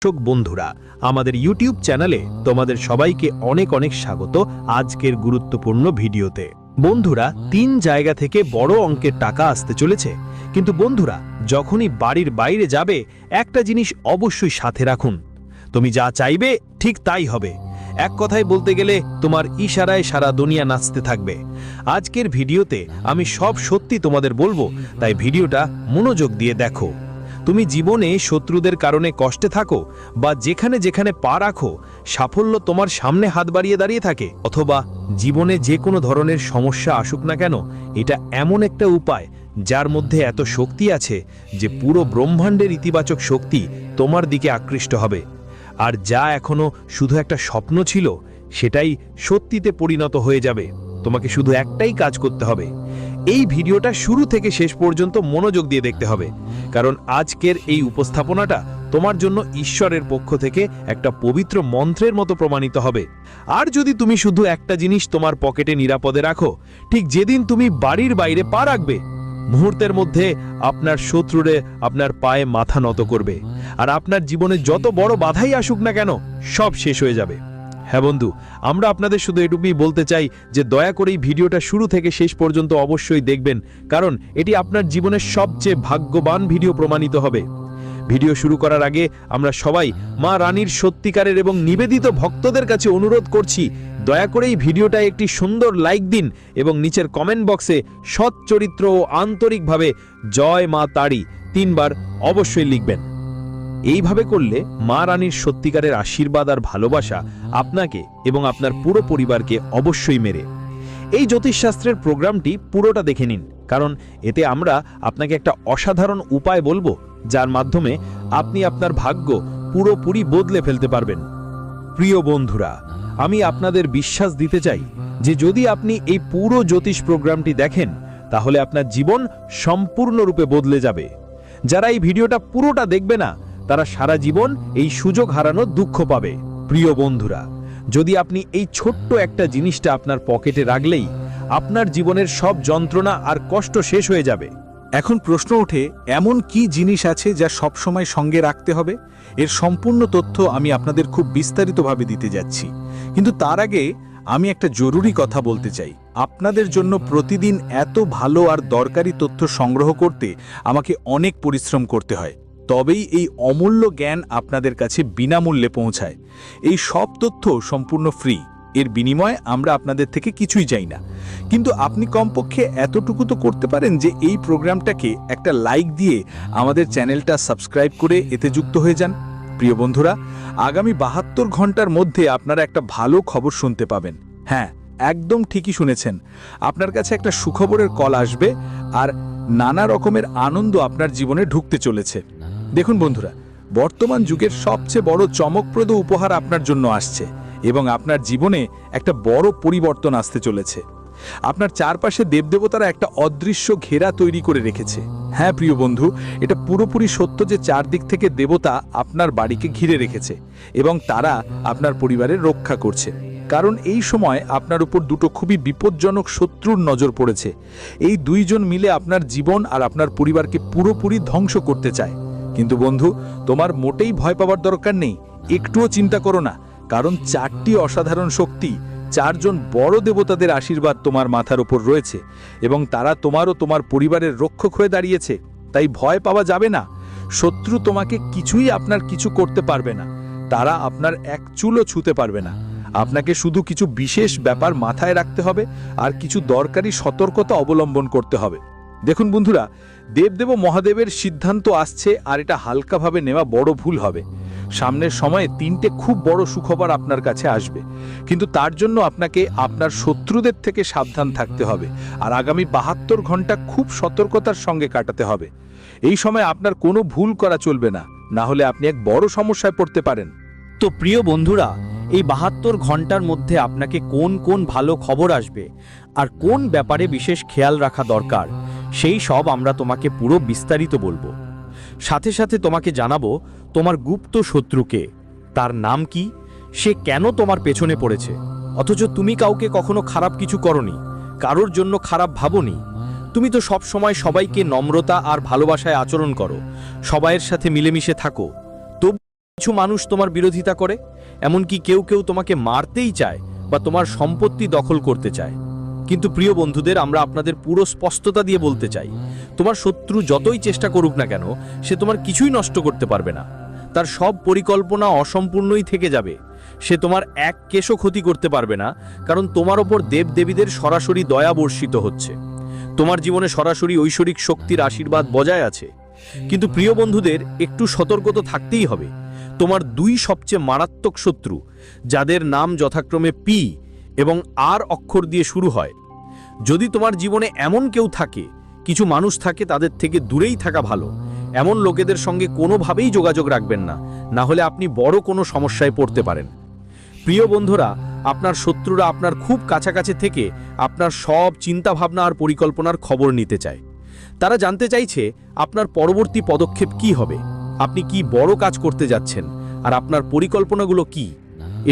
দর্শক বন্ধুরা, আমাদের ইউটিউব চ্যানেলে তোমাদের সবাইকে অনেক অনেক স্বাগত আজকের গুরুত্বপূর্ণ ভিডিওতে। বন্ধুরা, 3 জায়গা থেকে বড় অঙ্কের টাকা আসতে চলেছে, কিন্তু বন্ধুরা যখনই বাড়ির বাইরে যাবে একটা জিনিস অবশ্যই সাথে রাখুন। তুমি যা চাইবে ঠিক তাই হবে। এক কথায় বলতে গেলে তোমার ইশারায় সারা দুনিয়া নাচতে থাকবে। আজকের ভিডিওতে আমি সব সত্যি তোমাদের বলবো, তাই ভিডিওটা মনোযোগ দিয়ে দেখো। তুমি জীবনে শত্রুদের কারণে কষ্টে থাকো, বা যেখানে যেখানে পা রাখো সাফল্য তোমার সামনে হাত বাড়িয়ে দাঁড়িয়ে থাকে, অথবা জীবনে যে কোনো ধরনের সমস্যা আসুক না কেন, এটা এমন একটা উপায় যার মধ্যে এত শক্তি আছে যে পুরো ব্রহ্মাণ্ডের ইতিবাচক শক্তি তোমার দিকে আকৃষ্ট হবে। আর যা এখনো শুধু একটা স্বপ্ন ছিল সেটাই সত্যিতে পরিণত হয়ে যাবে। তোমাকে শুধু একটাই কাজ করতে হবে। এই ভিডিওটা শুরু থেকে শেষ পর্যন্ত মনোযোগ দিয়ে দেখতে হবে, কারণ আজকের এই উপস্থাপনাটা তোমার জন্য ঈশ্বরের পক্ষ থেকে একটা পবিত্র মন্ত্রের মতো প্রমাণিত হবে। আর যদি তুমি শুধু একটা জিনিস তোমার পকেটে নিরাপদে রাখো, ঠিক যেদিন তুমি বাড়ির বাইরে পা রাখবে মুহূর্তের মধ্যে আপনার শত্রুরে আপনার পায়ে মাথা নত করবে, আর আপনার জীবনে যত বড় বাধাই আসুক না কেন সব শেষ হয়ে যাবে। হ্যাঁ বন্ধু, আমরা আপনাদের শুধু এটুকুই বলতে চাই যে দয়া করে এই ভিডিওটা শুরু থেকে শেষ পর্যন্ত অবশ্যই দেখবেন, কারণ এটি আপনার জীবনের সবচেয়ে ভাগ্যবান ভিডিও প্রমাণিত হবে। ভিডিও শুরু করার আগে আমরা সবাই মা রানীর সত্যিকারের এবং নিবেদিত ভক্তদের কাছে অনুরোধ করছি, দয়া করে এই ভিডিওটা একটি সুন্দর লাইক দিন এবং নিচের কমেন্ট বক্সে সৎ চরিত্র ও আন্তরিকভাবে জয় মা তারি 3 বার অবশ্যই লিখবেন। এইভাবে করলে মা রানীর সত্যিকারের আশীর্বাদ আর ভালোবাসা আপনাকে এবং আপনার পুরো পরিবারকে অবশ্যই মেরে। এই জ্যোতিষশাস্ত্রের প্রোগ্রামটি পুরোটা দেখে নিন, কারণ এতে আমরা আপনাকে একটা অসাধারণ উপায় বলবো যার মাধ্যমে আপনি আপনার ভাগ্য পুরোপুরি বদলে ফেলতে পারবেন। প্রিয় বন্ধুরা, আমি আপনাদের বিশ্বাস দিতে চাই যে যদি আপনি এই পুরো জ্যোতিষ প্রোগ্রামটি দেখেন তাহলে আপনার জীবন সম্পূর্ণরূপে বদলে যাবে। যারা এই ভিডিওটা পুরোটা দেখবে না তারা সারা জীবন এই সুযোগ হারানোর দুঃখ পাবে। প্রিয় বন্ধুরা, যদি আপনি এই ছোট্ট একটা জিনিসটা আপনার পকেটে রাখলেই আপনার জীবনের সব যন্ত্রণা আর কষ্ট শেষ হয়ে যাবে। এখন প্রশ্ন ওঠে, এমন কি জিনিস আছে যা সবসময় সঙ্গে রাখতে হবে? এর সম্পূর্ণ তথ্য আমি আপনাদের খুব বিস্তারিতভাবে দিতে যাচ্ছি, কিন্তু তার আগে আমি একটা জরুরি কথা বলতে চাই। আপনাদের জন্য প্রতিদিন এত ভালো আর দরকারি তথ্য সংগ্রহ করতে আমাকে অনেক পরিশ্রম করতে হয়, তবেই এই অমূল্য জ্ঞান আপনাদের কাছে বিনামূল্যে পৌঁছায়। এই সব তথ্য সম্পূর্ণ ফ্রি, এর বিনিময়ে আমরা আপনাদের থেকে কিছুই চাই না। কিন্তু আপনি কমপক্ষে এতটুকু তো করতে পারেন যে এই প্রোগ্রামটাকে একটা লাইক দিয়ে আমাদের চ্যানেলটা সাবস্ক্রাইব করে এতে যুক্ত হয়ে যান। প্রিয় বন্ধুরা, আগামী 72 ঘন্টার মধ্যে আপনারা একটা ভালো খবর শুনতে পাবেন। হ্যাঁ, একদম ঠিকই শুনেছেন, আপনার কাছে একটা সুখবরের কল আসবে আর নানা রকমের আনন্দ আপনার জীবনে ঢুকতে চলেছে। দেখুন বন্ধুরা, বর্তমান যুগের সবচেয়ে বড় চমকপ্রদ উপহার আপনার জন্য আসছে এবং আপনার জীবনে একটা বড় পরিবর্তন আসতে চলেছে। আপনার চারপাশে দেবদেবতারা একটা অদৃশ্য ঘেরা তৈরি করে রেখেছে। হ্যাঁ প্রিয় বন্ধু, এটা পুরোপুরি সত্য যে চারদিক থেকে দেবতা আপনার বাড়িকে ঘিরে রেখেছে এবং তারা আপনার পরিবারের রক্ষা করছে। কারণ এই সময় আপনার উপর দুটো খুবই বিপজ্জনক শত্রুর নজর পড়েছে। এই 2 জন মিলে আপনার জীবন আর আপনার পরিবারকে পুরোপুরি ধ্বংস করতে চায়। কিন্তু বন্ধু, তোমার মোটেই ভয় পাওয়ার দরকার নেই, একটুও চিন্তা করো না, কারণ 4টি অসাধারণ শক্তি, 4 জন বড় দেবতাদের আশীর্বাদ তোমার মাথার উপর রয়েছে এবং তারা তোমার ও তোমার পরিবারের রক্ষক হয়ে দাঁড়িয়েছে। তাই ভয় পাওয়া যাবে না। শত্রু তোমাকে কিছুই আপনার কিছু করতে পারবে না, তারা আপনার এক চুলও ছুঁতে পারবে না। আপনাকে শুধু কিছু বিশেষ ব্যাপার মাথায় রাখতে হবে আর কিছু দরকারি সতর্কতা অবলম্বন করতে হবে। দেখুন বন্ধুরা, দেবদেব মহাদেবের সিদ্ধান্ত আসছে আর এটা হালকাভাবে নেওয়া বড় ভুল হবে। সামনের সময়ে 3টে খুব বড় সুখবর আপনার কাছে আসবে, কিন্তু তার জন্য আপনাকে আপনার শত্রুদের থেকে সাবধান থাকতে হবে আর আগামী 72 ঘন্টা খুব সতর্কতার সঙ্গে কাটাতে হবে। এই সময় আপনার কোনো ভুল করা চলবে না, না হলে আপনি এক বড় সমস্যায় পড়তে পারেন। তো প্রিয় বন্ধুরা, এই 72 ঘন্টার মধ্যে আপনাকে কোন কোন ভালো খবর আসবে আর কোন ব্যাপারে বিশেষ খেয়াল রাখা দরকার সেই সব আমরা তোমাকে পুরো বিস্তারিত বলবো। সাথে সাথে তোমাকে জানাবো তোমার গুপ্ত শত্রুকে, তার নাম কি, সে কেন তোমার পেছনে পড়েছে, অথচ তুমি কাউকে কখনো খারাপ কিছু করনি, কারোর জন্য খারাপ ভাবনি। তুমি তো সব সময় সবাইকে নম্রতা আর ভালোবাসায় আচরণ করো, সবাইয়ের সাথে মিলেমিশে থাকো। কিছু মানুষ তোমার বিরোধিতা করে, এমনকি কেউ কেউ তোমাকে মারতেই চায় বা তোমার সম্পত্তি দখল করতে চায়। কিন্তু প্রিয় বন্ধুদের, আমরা আপনাদের পুরো স্পষ্টতা দিয়ে বলতে চাই, তোমার শত্রু যতই চেষ্টা করুক না কেন, সে তোমার কিছুই নষ্ট করতে পারবে না। তার সব পরিকল্পনা অসম্পূর্ণই থেকে যাবে। সে তোমার এক কেশও ক্ষতি করতে পারবে না, কারণ তোমার ওপর দেবদেবীদের সরাসরি দয়া বর্ষিত হচ্ছে। তোমার জীবনে সরাসরি ঐশ্বরিক শক্তির আশীর্বাদ বজায় আছে। কিন্তু প্রিয় বন্ধুদের, একটু সতর্ক তো থাকতেই হবে। তোমার দুই সবচেয়ে মারাত্মক শত্রু, যাদের নাম যথাক্রমে পি এবং আর অক্ষর দিয়ে শুরু হয়, যদি তোমার জীবনে এমন কেউ থাকে, কিছু মানুষ থাকে, তাদের থেকে দূরেই থাকা ভালো। এমন লোকেদের সঙ্গে কোনোভাবেই যোগাযোগ রাখবেন না, না হলে আপনি বড় কোনো সমস্যায় পড়তে পারেন। প্রিয় বন্ধুরা, আপনার শত্রুরা আপনার খুব কাছাকাছি থেকে আপনার সব চিন্তাভাবনা আর পরিকল্পনার খবর নিতে চায়। তারা জানতে চাইছে আপনার পরবর্তী পদক্ষেপ কি হবে, আপনি কি বড় কাজ করতে যাচ্ছেন, আর আপনার পরিকল্পনাগুলো কি।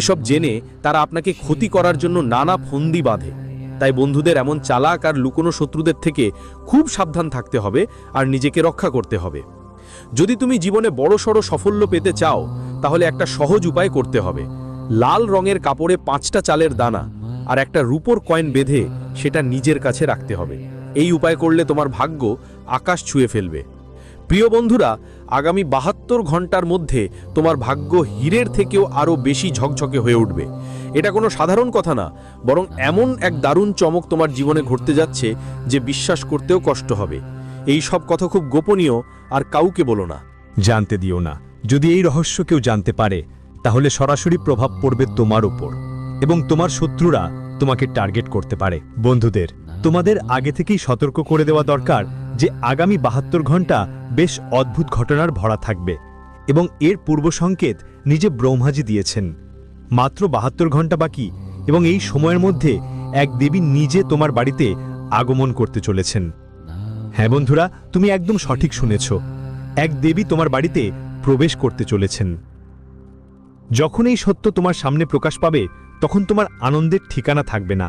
এসব জেনে তারা আপনাকে ক্ষতি করার জন্য নানা ফন্দি বাঁধে। তাই বন্ধুদের, এমন চালাক আর লুকোনো শত্রুদের থেকে খুব সাবধান থাকতে হবে আর নিজেকে রক্ষা করতে হবে। যদি তুমি জীবনে বড়সড় সাফল্য পেতে চাও, তাহলে একটা সহজ উপায় করতে হবে। লাল রঙের কাপড়ে 5টা চালের দানা আর একটা রূপোর কয়েন বেঁধে সেটা নিজের কাছে রাখতে হবে। এই উপায় করলে তোমার ভাগ্য আকাশ ছুঁয়ে ফেলবে। প্রিয় বন্ধুরা, আগামী 72 ঘন্টার মধ্যে তোমার ভাগ্য হীরের থেকেও আরও বেশি ঝকঝকে হয়ে উঠবে। এটা কোনো সাধারণ কথা না, বরং এমন এক দারুণ চমক তোমার জীবনে ঘটতে যাচ্ছে যে বিশ্বাস করতেও কষ্ট হবে। এই সব কথা খুব গোপনীয়, আর কাউকে বলো না। জানতে দিও না। যদি এই রহস্য কেউ জানতে পারে, তাহলে সরাসরি প্রভাব পড়বে তোমার উপর, এবং তোমার শত্রুরা তোমাকে টার্গেট করতে পারে। বন্ধুদের, তোমাদের আগে থেকেই সতর্ক করে দেওয়া দরকার যে আগামী 72 ঘন্টা বেশ অদ্ভুত ঘটনার ভরা থাকবে, এবং এর পূর্ব সংকেত নিজে ব্রহ্মাজি দিয়েছেন। মাত্র 72 ঘন্টা বাকি, এবং এই সময়ের মধ্যে এক দেবী নিজে তোমার বাড়িতে আগমন করতে চলেছেন। হ্যাঁ বন্ধুরা, তুমি একদম সঠিক শুনেছ। এক দেবী তোমার বাড়িতে প্রবেশ করতে চলেছেন। যখন এই সত্য তোমার সামনে প্রকাশ পাবে, তখন তোমার আনন্দের ঠিকানা থাকবে না।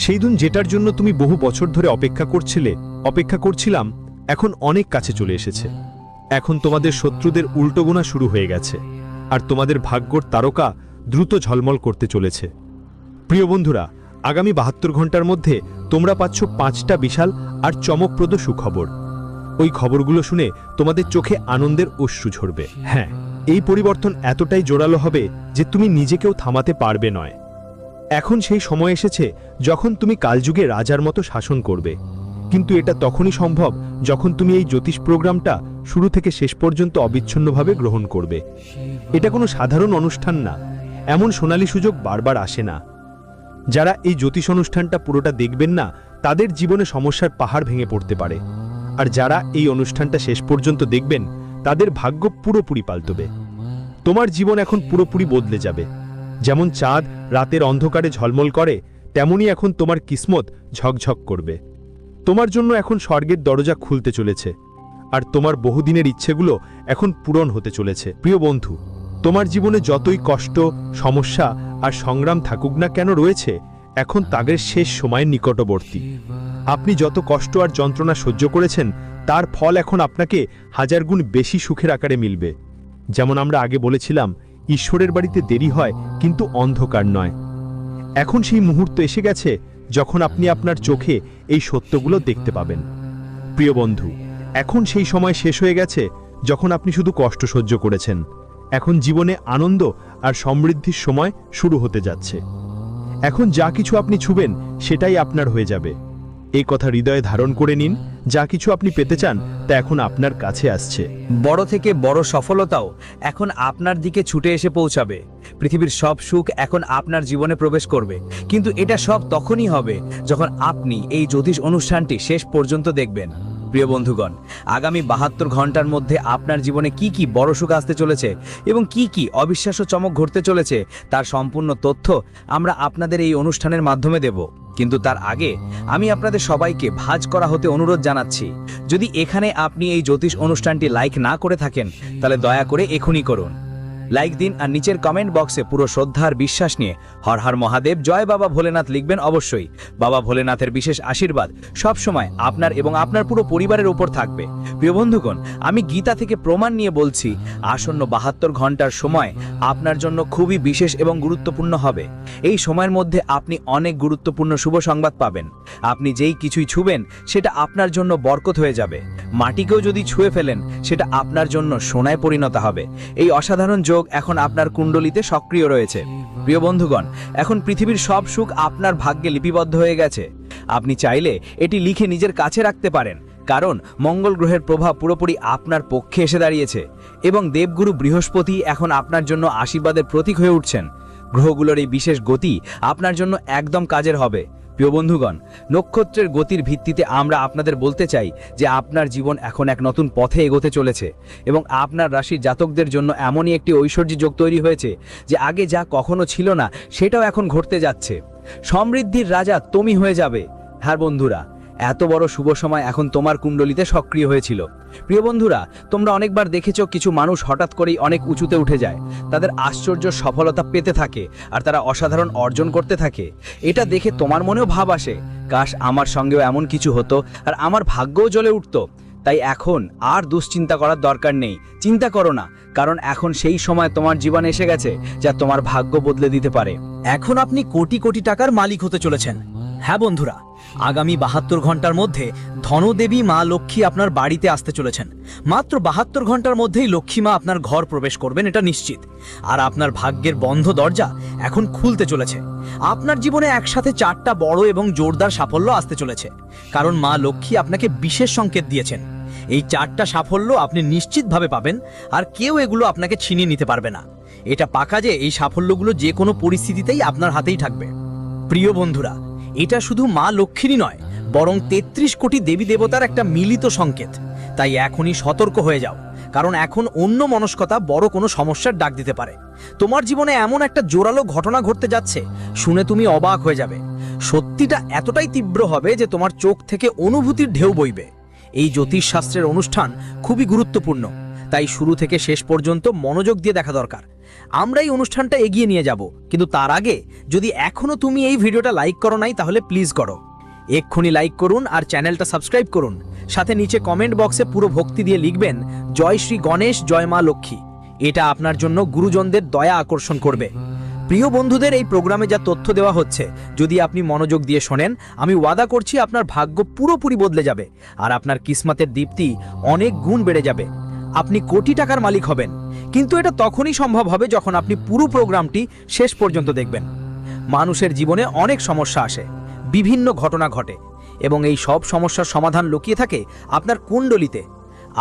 সেই দিন যেটার জন্য তুমি বহু বছর ধরে অপেক্ষা করছিলাম, এখন অনেক কাছে চলে এসেছে। এখন তোমাদের শত্রুদের উল্টো গোনা শুরু হয়ে গেছে, আর তোমাদের ভাগ্যর তারকা দ্রুত ঝলমল করতে চলেছে। প্রিয় বন্ধুরা, আগামী 72 ঘন্টার মধ্যে তোমরা পাচ্ছ 5টা বিশাল আর চমকপ্রদ সুখবর। ওই খবরগুলো শুনে তোমাদের চোখে আনন্দের অশ্রু ঝরবে। হ্যাঁ, এই পরিবর্তন এতটাই জোরালো হবে যে তুমি নিজেকেও থামাতে পারবে নয়। এখন সেই সময় এসেছে যখন তুমি কালযুগে রাজার মতো শাসন করবে। কিন্তু এটা তখনই সম্ভব যখন তুমি এই জ্যোতিষ প্রোগ্রামটা শুরু থেকে শেষ পর্যন্ত অবিচ্ছিন্নভাবে গ্রহণ করবে। এটা কোনো সাধারণ অনুষ্ঠান না। এমন সোনালী সুযোগ বারবার আসে না। যারা এই জ্যোতিষ অনুষ্ঠানটা পুরোটা দেখবেন না, তাদের জীবনে সমস্যার পাহাড় ভেঙে পড়তে পারে। আর যারা এই অনুষ্ঠানটা শেষ পর্যন্ত দেখবেন, তাদের ভাগ্য পুরোপুরি পাল্টবে। তোমার জীবন এখন পুরোপুরি বদলে যাবে। যেমন চাঁদ রাতের অন্ধকারে ঝলমল করে, তেমনি এখন তোমার কিসমত ঝকঝক করবে। তোমার জন্য এখন স্বর্গের দরজা খুলতে চলেছে, আর তোমার বহুদিনের ইচ্ছেগুলো এখন পূরণ হতে চলেছে। প্রিয় বন্ধু, তোমার জীবনে যতই কষ্ট, সমস্যা আর সংগ্রাম থাকুক না কেন রয়েছে, এখন তাদের শেষ সময়ের নিকটবর্তী। আপনি যত কষ্ট আর যন্ত্রণা সহ্য করেছেন, তার ফল এখন আপনাকে 1000 গুণ বেশি সুখের আকারে মিলবে। যেমন আমরা আগে বলেছিলাম, ঈশ্বরের বাড়িতে দেরি হয়, কিন্তু অন্ধকার নয়। এখন সেই মুহূর্ত এসে গেছে যখন আপনি আপনার চোখে এই সত্যগুলো দেখতে পাবেন। প্রিয় বন্ধু, এখন সেই সময় শেষ হয়ে গেছে যখন আপনি শুধু কষ্ট সহ্য করেছেন। এখন জীবনে আনন্দ আর সমৃদ্ধির সময় শুরু হতে যাচ্ছে। এখন যা কিছু আপনি ছুবেন, সেটাই আপনার হয়ে যাবে। এই কথা হৃদয়ে ধারণ করে নিন। যা কিছু আপনি পেতে চান, তা এখন আপনার কাছে আসছে। বড় থেকে বড় সফলতাও এখন আপনার দিকে ছুটে এসে পৌঁছাবে। পৃথিবীর সব সুখ এখন আপনার জীবনে প্রবেশ করবে। কিন্তু এটা সব তখনই হবে যখন আপনি এই জ্যোতিষ অনুষ্ঠানটি শেষ পর্যন্ত দেখবেন। প্রিয় বন্ধুগণ, আগামী 72 ঘন্টার মধ্যে আপনার জীবনে কি কি বড় সুখ আসতে চলেছে এবং কি কি অবিশ্বাস্য চমক ঘটতে চলেছে, তার সম্পূর্ণ তথ্য আমরা আপনাদের এই অনুষ্ঠানের মাধ্যমে দেব। কিন্তু তার আগে আমি আপনাদের সবাইকে ভাঁজ করা হতে অনুরোধ জানাচ্ছি। যদি এখানে আপনি এই জ্যোতিষ অনুষ্ঠানটি লাইক না করে থাকেন, তাহলে দয়া করে এখনই করুন। লাইক দিন আর নিচের কমেন্ট বক্সে পুরো শ্রদ্ধা আর বিশ্বাস নিয়ে হর হর মহাদেব জয় বাবা ভোলেনাথ লিখবেন অবশ্যই। বাবা ভোলেনাথের বিশেষ আশীর্বাদ সব সময় আপনার এবং আপনার পুরো পরিবারের উপর থাকবে। প্রিয় বন্ধুগণ, আমি গীতা থেকে প্রমাণ নিয়ে বলছি, আসন্ন 72 ঘন্টার সময় আপনার জন্য খুবই বিশেষ এবং গুরুত্বপূর্ণ হবে। এই সময়ের মধ্যে আপনি অনেক গুরুত্বপূর্ণ শুভ সংবাদ পাবেন। আপনি যেই কিছুই ছুবেন সেটা আপনার জন্য বরকত হয়ে যাবে। মাটিকেও যদি ছুঁয়ে ফেলেন সেটা আপনার জন্য সোনায় পরিণত হবে। এই অসাধারণ যোগ এখন আপনার কুণ্ডলিতে সক্রিয় রয়েছে। প্রিয় বন্ধুগণ, এখন পৃথিবীর সব সুখ আপনার ভাগ্যে লিপিবদ্ধ হয়ে গেছে। আপনি চাইলে এটি লিখে নিজের কাছে রাখতে পারেন, কারণ মঙ্গল গ্রহের প্রভাব পুরোপুরি আপনার পক্ষে এসে দাঁড়িয়েছে এবং দেবগুরু বৃহস্পতি এখন আপনার জন্য আশীর্বাদের প্রতীক হয়ে উঠছেন। গ্রহগুলোর এই বিশেষ গতি আপনার জন্য একদম কাজের হবে। প্রিয় বন্ধুগণ, নক্ষত্রের গতির ভিত্তিতে আমরা আপনাদের বলতে চাই যে আপনার জীবন এখন এক নতুন পথে এগোতে চলেছে এবং আপনার রাশির জাতকদের জন্য এমনই একটি ঐশ্বর্য যোগ তৈরি হয়েছে যে আগে যা কখনো ছিল না সেটাও এখন ঘটতে যাচ্ছে। সমৃদ্ধির রাজা তুমি হয়ে যাবে। হ্যাঁ বন্ধুরা, এত বড় শুভ সময় এখন তোমার কুণ্ডলিতে সক্রিয় হয়েছিল। প্রিয় বন্ধুরা, তোমরা অনেকবার দেখেছো কিছু মানুষ হঠাৎ করেই অনেক উঁচুতে উঠে যায়, তাদের আশ্চর্য সফলতা পেতে থাকে আর তারা অসাধারণ অর্জন করতে থাকে। এটা দেখে তোমার মনেও ভাব আসে, কাশ আমার সঙ্গেও এমন কিছু হতো আর আমার ভাগ্যও জ্বলে উঠতো। তাই এখন আর দুশ্চিন্তা করার দরকার নেই। চিন্তা করো না, কারণ এখন সেই সময় তোমার জীবনে এসে গেছে যা তোমার ভাগ্য বদলে দিতে পারে। এখন আপনি কোটি কোটি টাকার মালিক হতে চলেছেন। হ্যাঁ বন্ধুরা, আগামী 72 ঘন্টার মধ্যে ধনদেবী মা লক্ষ্মী আপনার বাড়িতে আসতে চলেছেন। মাত্র 72 ঘন্টার মধ্যেই লক্ষ্মী মা আপনার ঘর প্রবেশ করবেন, এটা নিশ্চিত। আর আপনার ভাগ্যের বন্ধ দরজা এখন খুলতে চলেছে। আপনার জীবনে একসাথে 4টা বড় এবং জোরদার সাফল্য আসতে চলেছে, কারণ মা লক্ষ্মী আপনাকে বিশেষ সংকেত দিয়েছেন। এই 4টা সাফল্য আপনি নিশ্চিতভাবে পাবেন আর কেউ এগুলো আপনাকে ছিনিয়ে নিতে পারবে না। এটা পাকা যে এই সাফল্যগুলো যে কোনো পরিস্থিতিতেই আপনার হাতেই থাকবে। প্রিয় বন্ধুরা, এটা শুধু মা লক্ষ্মীরই নয়, বরং 33 কোটি দেবী দেবতার একটা মিলিত সংকেত। তাই এখনই সতর্ক হয়ে যাও, কারণ এখন অন্য মনস্কতা বড় কোনো সমস্যার ডাক দিতে পারে। তোমার জীবনে এমন একটা জোরালো ঘটনা ঘটতে যাচ্ছে, শুনে তুমি অবাক হয়ে যাবে। সত্যিটা এতটাই তীব্র হবে যে তোমার চোখ থেকে অনুভূতির ঢেউ বইবে। এই জ্যোতিষশাস্ত্রের অনুষ্ঠান খুবই গুরুত্বপূর্ণ, তাই শুরু থেকে শেষ পর্যন্ত মনোযোগ দিয়ে দেখা দরকার। আমরা এই অনুষ্ঠানটা এগিয়ে নিয়ে যাব, কিন্তু তার আগে যদি এখনো তুমি এই ভিডিওটা লাইক করো নাই তাহলে প্লিজ করো। এক্ষুনি লাইক করুন আর চ্যানেলটা সাবস্ক্রাইব করুন। সাথে নিচে কমেন্ট বক্সে পুরো ভক্তি দিয়ে লিখবেন জয় শ্রী গণেশ, জয় মা লক্ষ্মী। এটা আপনার জন্য গুরুজনদের দয়া আকর্ষণ করবে। প্রিয় বন্ধুদের, এই প্রোগ্রামে যা তথ্য দেওয়া হচ্ছে যদি আপনি মনোযোগ দিয়ে শোনেন, আমি ওয়াদা করছি আপনার ভাগ্য পুরোপুরি বদলে যাবে আর আপনার কিসমতের দীপ্তি অনেক গুণ বেড়ে যাবে। আপনি কোটি টাকার মালিক হবেন, কিন্তু এটা তখনই সম্ভব হবে যখন আপনি পুরো প্রোগ্রামটি শেষ পর্যন্ত দেখবেন। মানুষের জীবনে অনেক সমস্যা আসে, বিভিন্ন ঘটনা ঘটে এবং এই সব সমস্যার সমাধান লুকিয়ে থাকে আপনার কুণ্ডলিতে।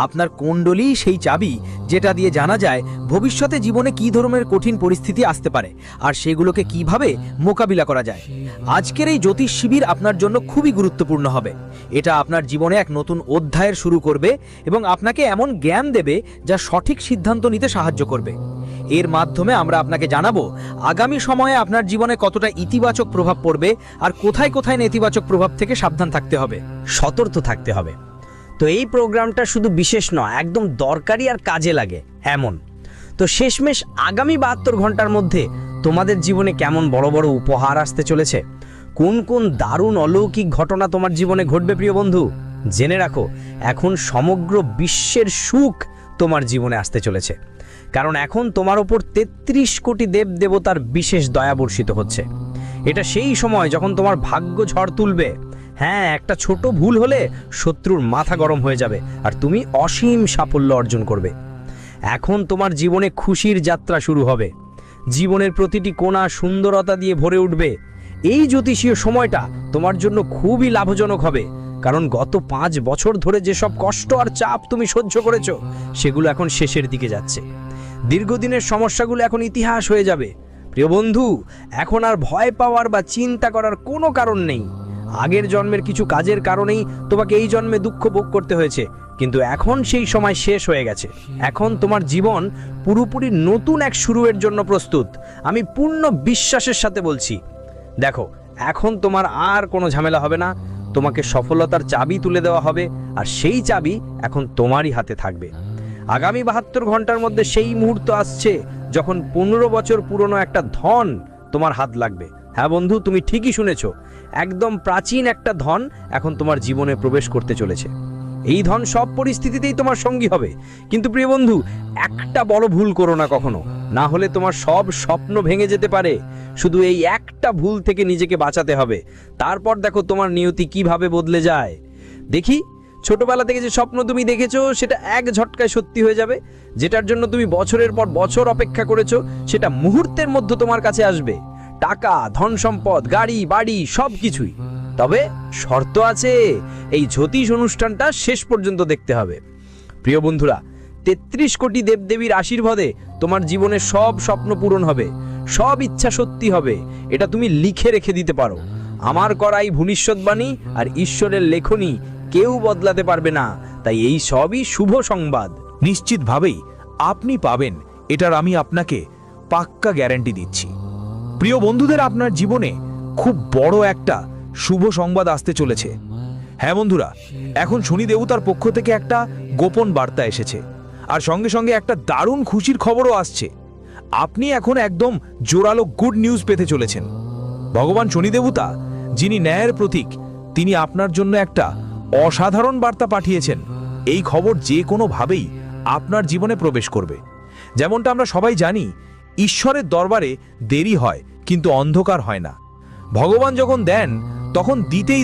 আপনার কুণ্ডলী সেই চাবি যেটা দিয়ে জানা যায় ভবিষ্যতে জীবনে কী ধরনের কঠিন পরিস্থিতি আসতে পারে আর সেগুলোকে কিভাবে মোকাবিলা করা যায়। আজকের এই জ্যোতিষ শিবির আপনার জন্য খুবই গুরুত্বপূর্ণ হবে। এটা আপনার জীবনে এক নতুন অধ্যায়ের শুরু করবে এবং আপনাকে এমন জ্ঞান দেবে যা সঠিক সিদ্ধান্ত নিতে সাহায্য করবে। এর মাধ্যমে আমরা আপনাকে জানাবো আগামী সময়ে আপনার জীবনে কতটা ইতিবাচক প্রভাব পড়বে আর কোথায় কোথায় নেতিবাচক প্রভাব থেকে সাবধান থাকতে হবে, সতর্ক থাকতে হবে। তো এই প্রোগ্রামটা শুধু বিশেষ নয়, একদম দরকারি আর কাজে লাগে এমন। তো শেষমেশ আগামী 72 ঘন্টার মধ্যে তোমাদের জীবনে কেমন বড় বড় উপহার আসতে চলেছে, কোন কোন দারুণ অলৌকিক ঘটনা তোমার জীবনে ঘটবে প্রিয় বন্ধু, জেনে রাখো এখন সমগ্র বিশ্বের সুখ তোমার জীবনে আসতে চলেছে। কারণ এখন তোমার ওপর 33 কোটি দেব দেবতার বিশেষ দয়া বর্ষিত হচ্ছে। এটা সেই সময় যখন তোমার ভাগ্য ঝড় তুলবে। হ্যাঁ, একটা ছোট ভুল হলে শত্রুর মাথা গরম হয়ে যাবে আর তুমি অসীম সাফল্য অর্জন করবে। এখন তোমার জীবনে খুশির যাত্রা শুরু হবে, জীবনের প্রতিটি কোণা সুন্দরতা দিয়ে ভরে উঠবে। এই জ্যোতিষীয় সময়টা তোমার জন্য খুবই লাভজনক হবে, কারণ গত 5 বছর ধরে যেসব কষ্ট আর চাপ তুমি সহ্য করেছো সেগুলো এখন শেষের দিকে যাচ্ছে। দীর্ঘদিনের সমস্যাগুলো এখন ইতিহাস হয়ে যাবে। প্রিয় বন্ধু, এখন আর ভয় পাওয়ার বা চিন্তা করার কোনো কারণ নেই। আগের জন্মের কিছু কাজের কারণেই তোমাকে এই জন্মে দুঃখ ভোগ করতে হয়েছে, কিন্তু এখন সেই সময় শেষ হয়ে গেছে। এখন তোমার জীবন পুরোপুরি নতুন এক শুরুর জন্য প্রস্তুত। আমি পূর্ণ বিশ্বাসের সাথে বলছি। দেখো, এখন তোমার আর কোনো ঝামেলা হবে না। তোমাকে সফলতার চাবি তুলে দেওয়া হবে আর সেই চাবি এখন তোমারই হাতে থাকবে। আগামী 72 ঘন্টার মধ্যে সেই মুহূর্ত আসছে যখন 15 বছর পুরনো একটা ধন তোমার হাত লাগবে। হ্যাঁ বন্ধু, তুমি ঠিকই শুনেছো, একদম প্রাচীন একটা ধন এখন তোমার জীবনে প্রবেশ করতে চলেছে। এই ধন সব পরিস্থিতিতেই তোমার সঙ্গী হবে, কিন্তু প্রিয় বন্ধু, একটা বড় ভুল করো না কখনো, না হলে তোমার সব স্বপ্ন ভেঙে যেতে পারে। শুধু এই একটা ভুল থেকে নিজেকে বাঁচাতে হবে, তারপর দেখো তোমার নিয়তি কিভাবে বদলে যায়। দেখি, ছোটবেলা থেকে যে স্বপ্ন তুমি দেখেছো সেটা এক ঝটকায় সত্যি হয়ে যাবে। যেটার জন্য তুমি বছরের পর বছর অপেক্ষা করেছো সেটা মুহূর্তের মধ্যে তোমার কাছে আসবে। টাকা, ধন সম্পদ, গাড়ি বাড়ি সব কিছুই। তবে শর্ত আছে, এই জ্যোতিষ অনুষ্ঠানটা শেষ পর্যন্ত দেখতে হবে। প্রিয় বন্ধুরা, 33 কোটি দেবদেবীর আশীর্বাদে তোমার জীবনে সব স্বপ্ন পূরণ হবে, সব ইচ্ছা সত্যি হবে। এটা তুমি লিখে রেখে দিতে পারো। আমার করাই ভবিষ্যৎবাণী আর ঈশ্বরের লেখনী কেউ বদলাতে পারবে না। তাই এই সবই শুভ সংবাদ। নিশ্চিতভাবেই আপনি পাবেন, এটার আমি আপনাকে পাক্কা গ্যারান্টি দিচ্ছি। প্রিয় বন্ধুদের, আপনার জীবনে খুব বড় একটা শুভ সংবাদ আসতে চলেছে। হ্যাঁ বন্ধুরা, এখন শনি দেবতার পক্ষ থেকে একটা গোপন বার্তা এসেছে, আর সঙ্গে সঙ্গে একটা দারুণ খুশির খবরও আসছে। আপনি এখন একদম জোরালো গুড নিউজ পেতে চলেছেন। ভগবান শনি দেবতা, যিনি ন্যায়ের প্রতীক, তিনি আপনার জন্য একটা অসাধারণ বার্তা পাঠিয়েছেন। এই খবর যে কোনোভাবেই আপনার জীবনে প্রবেশ করবে। যেমনটা আমরা সবাই জানি, ঈশ্বরের দরবারে দেরি হয় কিন্তু অন্ধকার হয় না। ভগবান যখন দেন তখন দিতেই